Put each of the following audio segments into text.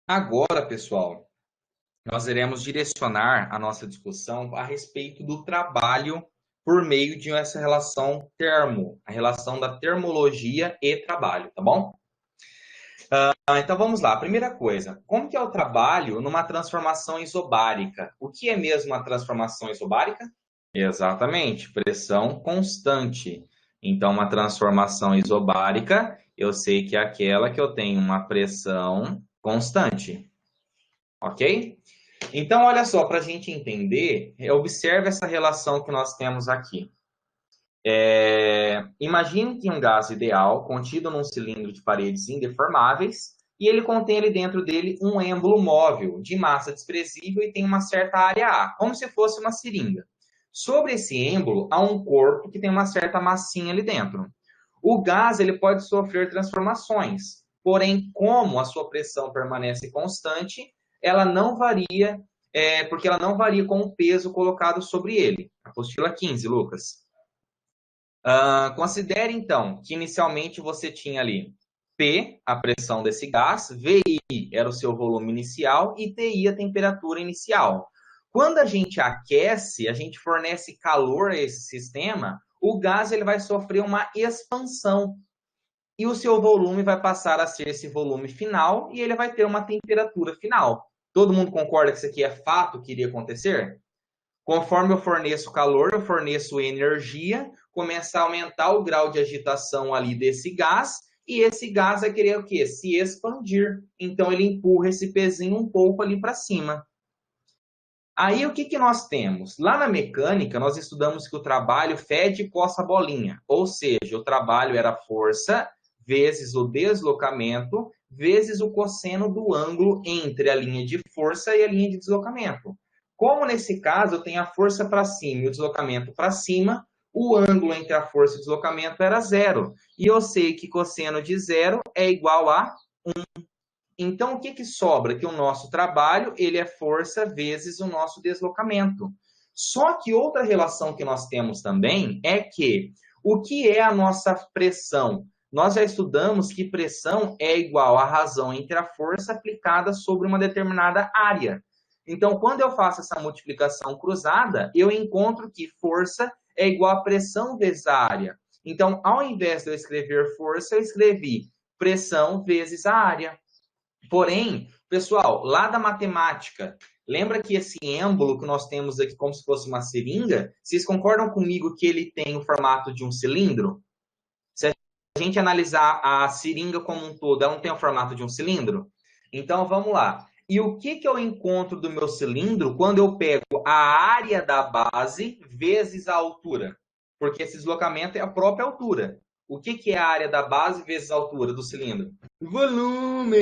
Agora, pessoal, nós iremos direcionar a nossa discussão a respeito do trabalho por meio de essa relação termo, a relação da termologia e trabalho, tá bom? Então vamos lá. Primeira coisa, como que é o trabalho numa transformação isobárica? O que é mesmo uma transformação isobárica? Exatamente, pressão constante. Então, uma transformação isobárica, eu sei que é aquela que eu tenho uma pressão constante, ok? Então, olha só, para a gente entender, observe essa relação que nós temos aqui. Imagine que um gás ideal, contido num cilindro de paredes indeformáveis, e ele contém ali dentro dele um êmbolo móvel de massa desprezível e tem uma certa área A, como se fosse uma seringa. Sobre esse êmbolo há um corpo que tem uma certa massinha ali dentro. O gás ele pode sofrer transformações, porém, como a sua pressão permanece constante, ela não varia, porque ela não varia com o peso colocado sobre ele. Apostila 15, Lucas. Considere, então, que inicialmente você tinha ali P, a pressão desse gás, VI era o seu volume inicial e TI a temperatura inicial. Quando a gente aquece, a gente fornece calor a esse sistema, o gás ele vai sofrer uma expansão e o seu volume vai passar a ser esse volume final e ele vai ter uma temperatura final. Todo mundo concorda que isso aqui é fato que iria acontecer? Conforme eu forneço calor, eu forneço energia, começa a aumentar o grau de agitação ali desse gás, e esse gás vai querer o quê? Se expandir. Então ele empurra esse pezinho um pouco ali para cima. Aí o que, que nós temos? Lá na mecânica, nós estudamos que o trabalho fede e coça a bolinha, ou seja, o trabalho era força vezes o deslocamento vezes o cosseno do ângulo entre a linha de força e a linha de deslocamento. Como nesse caso eu tenho a força para cima e o deslocamento para cima, o ângulo entre a força e o deslocamento era zero. E eu sei que cosseno de zero é igual a. Então, o que, que sobra? Que o nosso trabalho ele é força vezes o nosso deslocamento. Só que outra relação que nós temos também é que o que é a nossa pressão? Nós já estudamos que pressão é igual à razão entre a força aplicada sobre uma determinada área. Então, quando eu faço essa multiplicação cruzada, eu encontro que força é igual a pressão vezes a área. Então, ao invés de eu escrever força, eu escrevi pressão vezes a área. Porém, pessoal, lá da matemática, lembra que esse êmbolo que nós temos aqui como se fosse uma seringa, vocês concordam comigo que ele tem o formato de um cilindro? Se a gente analisar a seringa como um todo, ela não tem o formato de um cilindro? Então, vamos lá. E o que, que eu encontro do meu cilindro quando eu pego a área da base vezes a altura? Porque esse deslocamento é a própria altura. O que, que é a área da base vezes a altura do cilindro? Volume!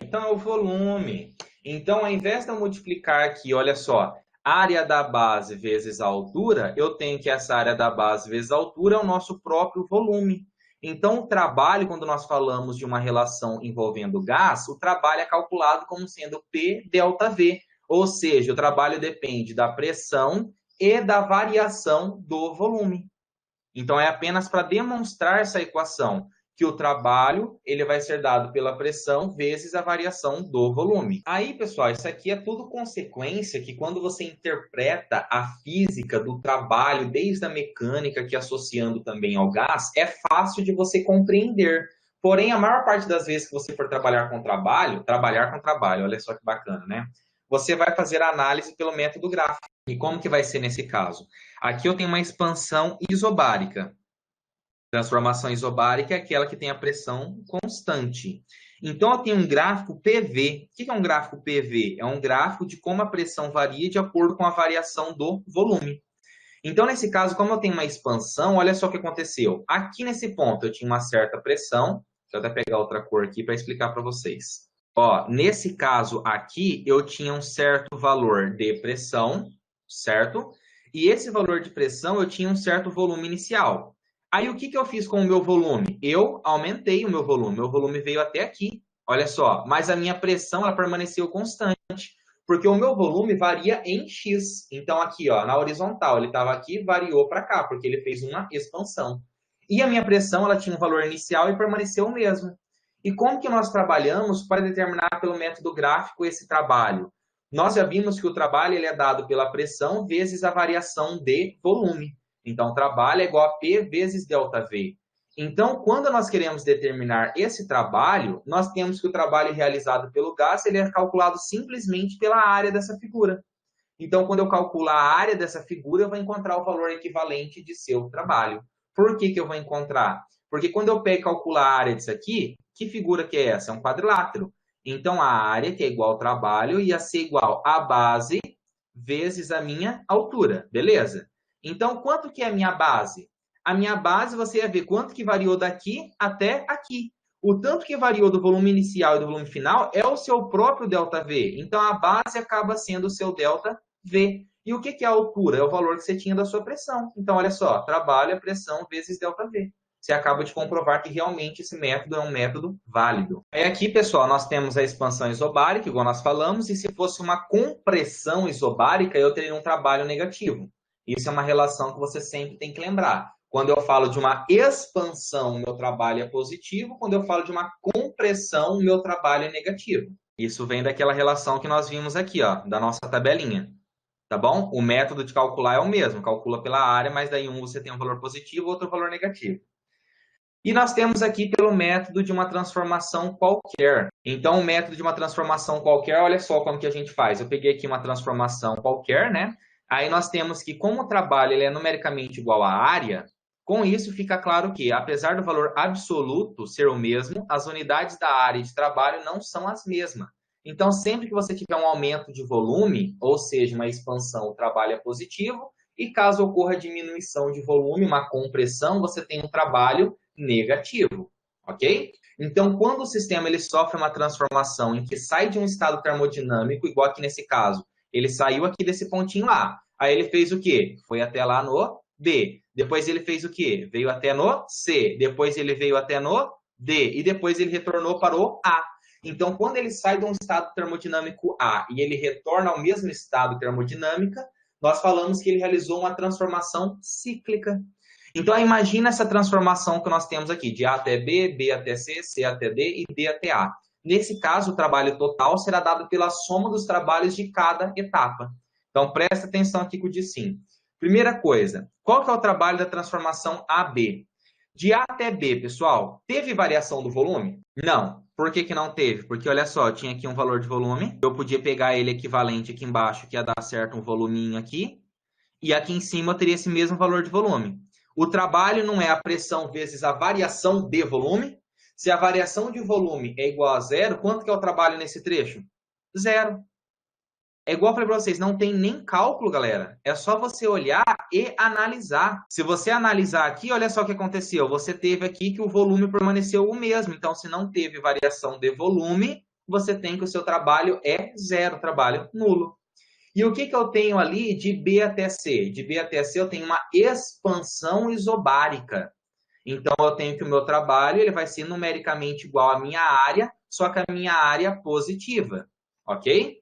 Então é o volume. Então, ao invés de eu multiplicar aqui, olha só, área da base vezes a altura, eu tenho que essa área da base vezes a altura é o nosso próprio volume. Então, o trabalho, quando nós falamos de uma relação envolvendo gás, o trabalho é calculado como sendo P delta V. Ou seja, o trabalho depende da pressão e da variação do volume. Então, é apenas para demonstrar essa equação, que o trabalho ele vai ser dado pela pressão vezes a variação do volume. Aí, pessoal, isso aqui é tudo consequência que quando você interpreta a física do trabalho, desde a mecânica, que associando também ao gás, é fácil de você compreender. Porém, a maior parte das vezes que você for trabalhar com trabalho, olha só que bacana, né? Você vai fazer a análise pelo método gráfico. E como que vai ser nesse caso? Aqui eu tenho uma expansão isobárica. Transformação isobárica é aquela que tem a pressão constante. Então, eu tenho um gráfico PV. O que é um gráfico PV? É um gráfico de como a pressão varia de acordo com a variação do volume. Então, nesse caso, como eu tenho uma expansão, olha só o que aconteceu. Aqui nesse ponto eu tinha uma certa pressão. Deixa eu até pegar outra cor aqui para explicar para vocês. Ó, nesse caso aqui, eu tinha um certo valor de pressão, certo? E esse valor de pressão eu tinha um certo volume inicial. Aí o que, que eu fiz com o meu volume? Eu aumentei o meu volume. Meu volume veio até aqui, olha só. Mas a minha pressão ela permaneceu constante, porque o meu volume varia em X. Então aqui, ó, na horizontal, ele estava aqui, variou para cá, porque ele fez uma expansão. E a minha pressão ela tinha um valor inicial e permaneceu o mesmo. E como que nós trabalhamos para determinar pelo método gráfico esse trabalho? Nós já vimos que o trabalho ele é dado pela pressão vezes a variação de volume. Então, trabalho é igual a P vezes ΔV. Então, quando nós queremos determinar esse trabalho, nós temos que o trabalho realizado pelo gás ele é calculado simplesmente pela área dessa figura. Então, quando eu calculo a área dessa figura, eu vou encontrar o valor equivalente de seu trabalho. Por que eu vou encontrar? Porque quando eu pego e calculo a área disso aqui, que figura que é essa? É um quadrilátero. Então, a área, que é igual ao trabalho, ia ser igual a base vezes a minha altura, beleza? Então, quanto que é a minha base? A minha base, você ia ver quanto que variou daqui até aqui. O tanto que variou do volume inicial e do volume final é o seu próprio ΔV. Então, a base acaba sendo o seu ΔV. E o que é a altura? É o valor que você tinha da sua pressão. Então, olha só, trabalho é pressão vezes ΔV. Você acaba de comprovar que realmente esse método é um método válido. Aí aqui, pessoal, nós temos a expansão isobárica, igual nós falamos, e se fosse uma compressão isobárica, eu teria um trabalho negativo. Isso é uma relação que você sempre tem que lembrar. Quando eu falo de uma expansão, o meu trabalho é positivo. Quando eu falo de uma compressão, o meu trabalho é negativo. Isso vem daquela relação que nós vimos aqui, ó, da nossa tabelinha. Tá bom? O método de calcular é o mesmo, calcula pela área, mas daí um você tem um valor positivo, outro valor negativo. E nós temos aqui pelo método de uma transformação qualquer. Então, o método de uma transformação qualquer, olha só como que a gente faz. Eu peguei aqui uma transformação qualquer, né? Aí nós temos que, como o trabalho ele é numericamente igual à área, com isso fica claro que, apesar do valor absoluto ser o mesmo, as unidades da área de trabalho não são as mesmas. Então, sempre que você tiver um aumento de volume, ou seja, uma expansão, o trabalho é positivo, e caso ocorra diminuição de volume, uma compressão, você tem um trabalho negativo, ok? Então, quando o sistema ele sofre uma transformação em que sai de um estado termodinâmico, igual aqui nesse caso, ele saiu aqui desse pontinho A, aí ele fez o quê? Foi até lá no B. Depois ele fez o quê? Veio até no C. Depois ele veio até no D. E depois ele retornou para o A. Então, quando ele sai de um estado termodinâmico A e ele retorna ao mesmo estado termodinâmica, nós falamos que ele realizou uma transformação cíclica. Então, imagina essa transformação que nós temos aqui, de A até B, B até C, C até D e D até A. Nesse caso, o trabalho total será dado pela soma dos trabalhos de cada etapa. Então, presta atenção aqui com o DISIM. Primeira coisa, qual que é o trabalho da transformação AB? De A até B, pessoal, teve variação do volume? Não. Por que que não teve? Porque, olha só, eu tinha aqui um valor de volume, eu podia pegar ele equivalente aqui embaixo, que ia dar certo um voluminho aqui, e aqui em cima eu teria esse mesmo valor de volume. O trabalho não é a pressão vezes a variação de volume. Se a variação de volume é igual a zero, quanto que é o trabalho nesse trecho? Zero. É igual eu falei para vocês, não tem nem cálculo, galera. É só você olhar e analisar. Se você analisar aqui, olha só o que aconteceu. Você teve aqui que o volume permaneceu o mesmo. Então, se não teve variação de volume, você tem que o seu trabalho é zero, trabalho nulo. E o que eu tenho ali de B até C? De B até C eu tenho uma expansão isobárica. Então, eu tenho que o meu trabalho ele vai ser numericamente igual à minha área, só que a minha área positiva. Ok?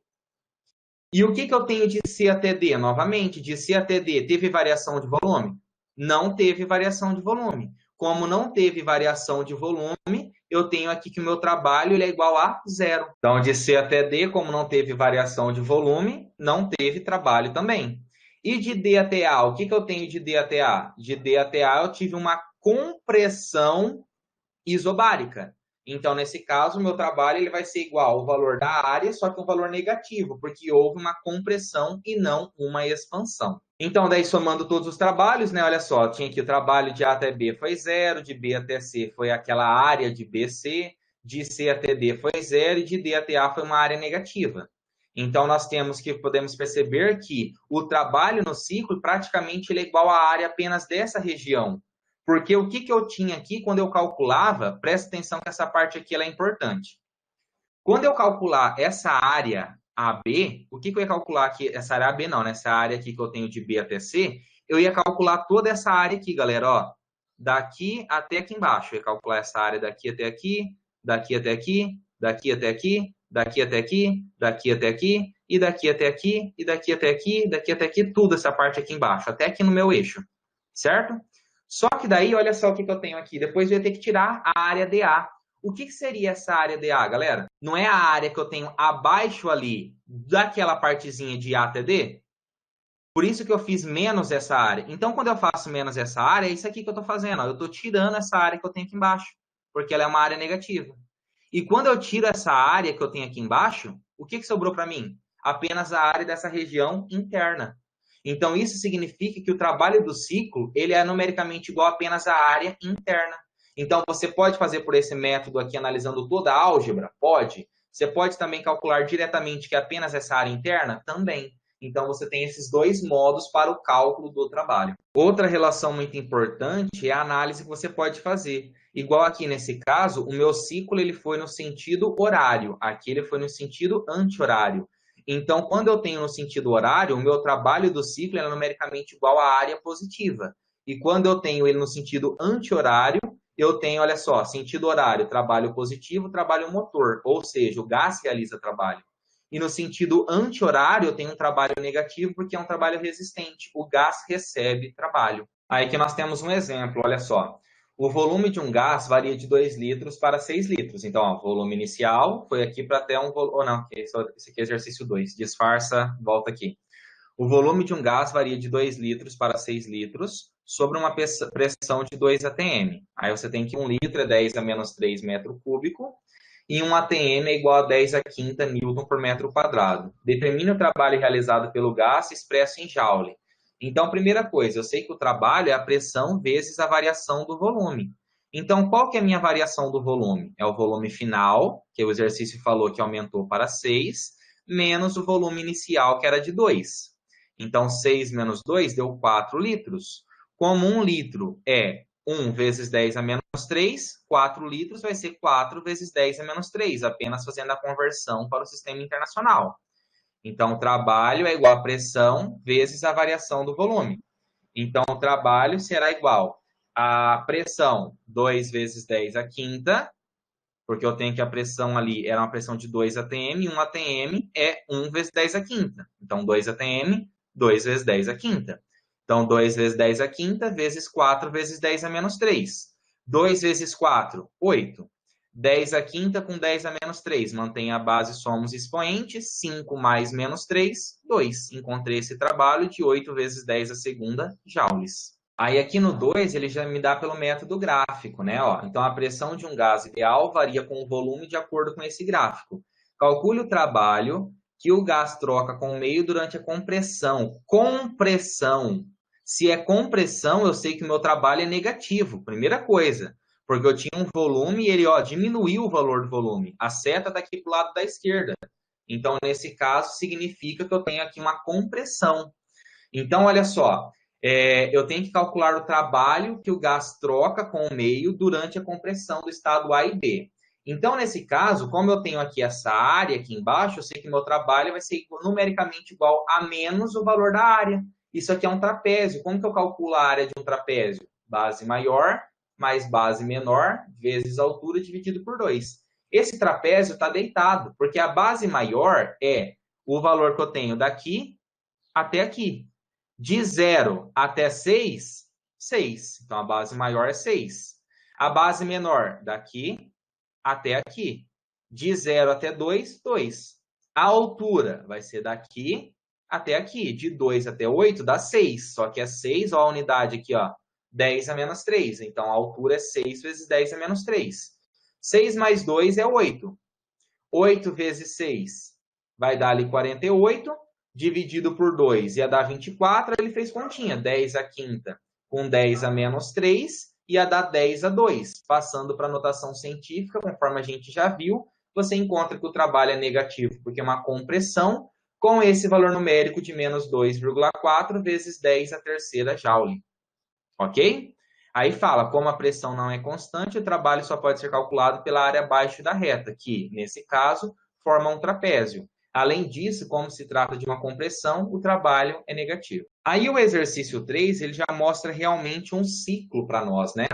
E o que eu tenho de C até D? Novamente, de C até D, teve variação de volume? Não teve variação de volume. Como não teve variação de volume, eu tenho aqui que o meu trabalho ele é igual a zero. Então, de C até D, como não teve variação de volume, não teve trabalho também. E de D até A, o que eu tenho de D até A? De D até A, eu tive uma compressão isobárica. Então, nesse caso, o meu trabalho ele vai ser igual ao valor da área, só que um valor negativo, porque houve uma compressão e não uma expansão. Então, daí somando todos os trabalhos, né? Olha só, tinha aqui o trabalho de A até B foi zero, de B até C foi aquela área de BC, de C até D foi zero e de D até A foi uma área negativa. Então, nós podemos perceber que o trabalho no ciclo praticamente ele é igual à área apenas dessa região. Porque o que eu tinha aqui, quando eu calculava, presta atenção que essa parte aqui ela é importante. Quando eu calcular essa área AB, o que eu ia calcular aqui? Essa área AB não, né? Essa área aqui que eu tenho de B até C, eu ia calcular toda essa área aqui, galera, ó. Daqui até aqui embaixo. Eu ia calcular essa área daqui até aqui, daqui até aqui, daqui até aqui, daqui até aqui, daqui até aqui, e daqui até aqui, e daqui até aqui, daqui até aqui, tudo essa parte aqui embaixo, até aqui no meu eixo, certo? Só que daí, olha só o que eu tenho aqui. Depois eu ia ter que tirar a área DA. O que seria essa área dA, galera? Não é a área que eu tenho abaixo ali daquela partezinha de A até D? Por isso que eu fiz menos essa área. Então, quando eu faço menos essa área, é isso aqui que eu estou fazendo. Ó. Eu estou tirando essa área que eu tenho aqui embaixo, porque ela é uma área negativa. E quando eu tiro essa área que eu tenho aqui embaixo, o que sobrou para mim? Apenas a área dessa região interna. Então, isso significa que o trabalho do ciclo ele é numericamente igual apenas à área interna. Então, você pode fazer por esse método aqui, analisando toda a álgebra? Pode. Você pode também calcular diretamente que é apenas essa área interna? Também. Então, você tem esses dois modos para o cálculo do trabalho. Outra relação muito importante é a análise que você pode fazer. Igual aqui nesse caso, o meu ciclo ele foi no sentido horário. Aqui ele foi no sentido anti-horário. Então, quando eu tenho no sentido horário, o meu trabalho do ciclo é numericamente igual à área positiva. E quando eu tenho ele no sentido anti-horário, eu tenho, olha só, sentido horário, trabalho positivo, trabalho motor. Ou seja, o gás realiza trabalho. E no sentido anti-horário, eu tenho um trabalho negativo porque é um trabalho resistente. O gás recebe trabalho. Aí que nós temos um exemplo, olha só. O volume de um gás varia de 2 litros para 6 litros. Então, ó, volume inicial foi aqui para até um volume... Ou não, esse aqui é exercício 2. Disfarça, volta aqui. O volume de um gás varia de 2 litros para 6 litros sobre uma pressão de 2 atm. Aí você tem que 1 litro é 10 a menos 3 metro cúbico e 1 atm é igual a 10 a quinta newton por metro quadrado. Determine o trabalho realizado pelo gás expresso em joule. Então, primeira coisa, eu sei que o trabalho é a pressão vezes a variação do volume. Então, qual que é a minha variação do volume? É o volume final, que o exercício falou que aumentou para 6, menos o volume inicial, que era de 2. Então, 6 menos 2 deu 4 litros. Como 1 litro é 1 vezes 10 a menos 3, 4 litros vai ser 4 vezes 10 a menos 3, apenas fazendo a conversão para o sistema internacional. Então, o trabalho é igual a pressão vezes a variação do volume. Então, o trabalho será igual a pressão 2 vezes 10 a quinta, porque eu tenho que a pressão ali era uma pressão de 2 atm, e 1 atm é 1 vezes 10 a quinta. Então, 2 atm, 2 vezes 10 a quinta. Então, 2 vezes 10 a quinta, vezes 4 vezes 10 a menos 3. 2 vezes 4, 8. 10 a quinta com 10 a menos 3. Mantém a base, somos expoentes. 5 mais menos 3, 2. Encontrei esse trabalho de 8 vezes 10 a segunda joules. Aí aqui no 2, ele já me dá pelo método gráfico, né? Ó, então, a pressão de um gás ideal varia com o volume de acordo com esse gráfico. Calcule o trabalho que o gás troca com o meio durante a compressão. Compressão. Se é compressão, eu sei que o meu trabalho é negativo, primeira coisa. Porque eu tinha um volume e ele diminuiu o valor do volume. A seta está aqui para o lado da esquerda. Então, nesse caso, significa que eu tenho aqui uma compressão. Então, olha só, eu tenho que calcular o trabalho que o gás troca com o meio durante a compressão do estado A e B. Então, nesse caso, como eu tenho aqui essa área aqui embaixo, eu sei que meu trabalho vai ser numericamente igual a menos o valor da área. Isso aqui é um trapézio. Como que eu calculo a área de um trapézio? Base maior mais base menor vezes a altura dividido por 2. Esse trapézio está deitado, porque a base maior é o valor que eu tenho daqui até aqui. De 0 até 6, 6. Então, a base maior é 6. A base menor, daqui até aqui. De 0 até 2, 2. A altura vai ser daqui até aqui. De 2 até 8 dá 6. Só que é 6, ó, a unidade aqui, ó, 10 a menos 3. Então, a altura é 6 vezes 10 a menos 3. 6 mais 2 é 8. 8 vezes 6 vai dar ali 48. Dividido por 2 ia dar 24. Ele fez continha. 10 a quinta com 10 a menos 3 ia dar 10 a 2. Passando para a notação científica, conforme a gente já viu, você encontra que o trabalho é negativo, porque é uma compressão, com esse valor numérico de menos 2,4 vezes 10 a terceira joule. Ok? Aí fala, como a pressão não é constante, o trabalho só pode ser calculado pela área abaixo da reta, que, nesse caso, forma um trapézio. Além disso, como se trata de uma compressão, o trabalho é negativo. Aí o exercício 3, ele já mostra realmente um ciclo para nós, né?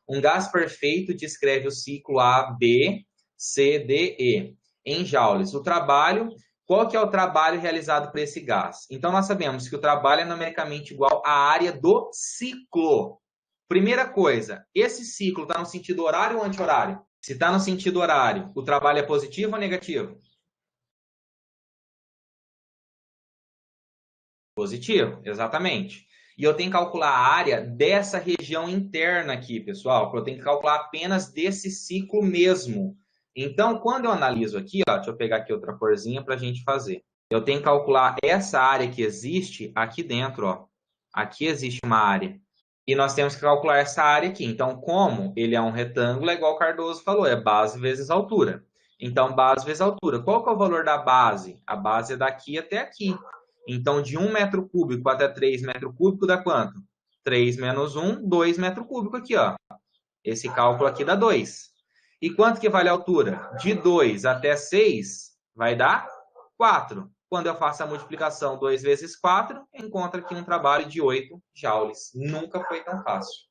Um gás perfeito descreve o ciclo A, B, C, D, E, em joules. O trabalho, qual que é o trabalho realizado por esse gás? Então, nós sabemos que o trabalho é numericamente igual à área do ciclo. Primeira coisa, esse ciclo está no sentido horário ou anti-horário? Se está no sentido horário, o trabalho é positivo ou negativo? Positivo, exatamente. E eu tenho que calcular a área dessa região interna aqui, pessoal, eu tenho que calcular apenas desse ciclo mesmo. Então, quando eu analiso aqui, ó, deixa eu pegar aqui outra corzinha para a gente fazer. Eu tenho que calcular essa área que existe aqui dentro, ó. Aqui existe uma área. E nós temos que calcular essa área aqui. Então, como ele é um retângulo, é igual o Cardoso falou, é base vezes altura. Então, base vezes altura. Qual que é o valor da base? A base é daqui até aqui. Então, de 1 metro cúbico até 3 metros cúbicos dá quanto? 3 menos 1, 2 metros cúbicos aqui, ó. Esse cálculo aqui dá 2. E quanto que vale a altura? De 2 até 6 vai dar 4. Quando eu faço a multiplicação 2 vezes 4, encontro aqui um trabalho de 8 joules. Nunca foi tão fácil.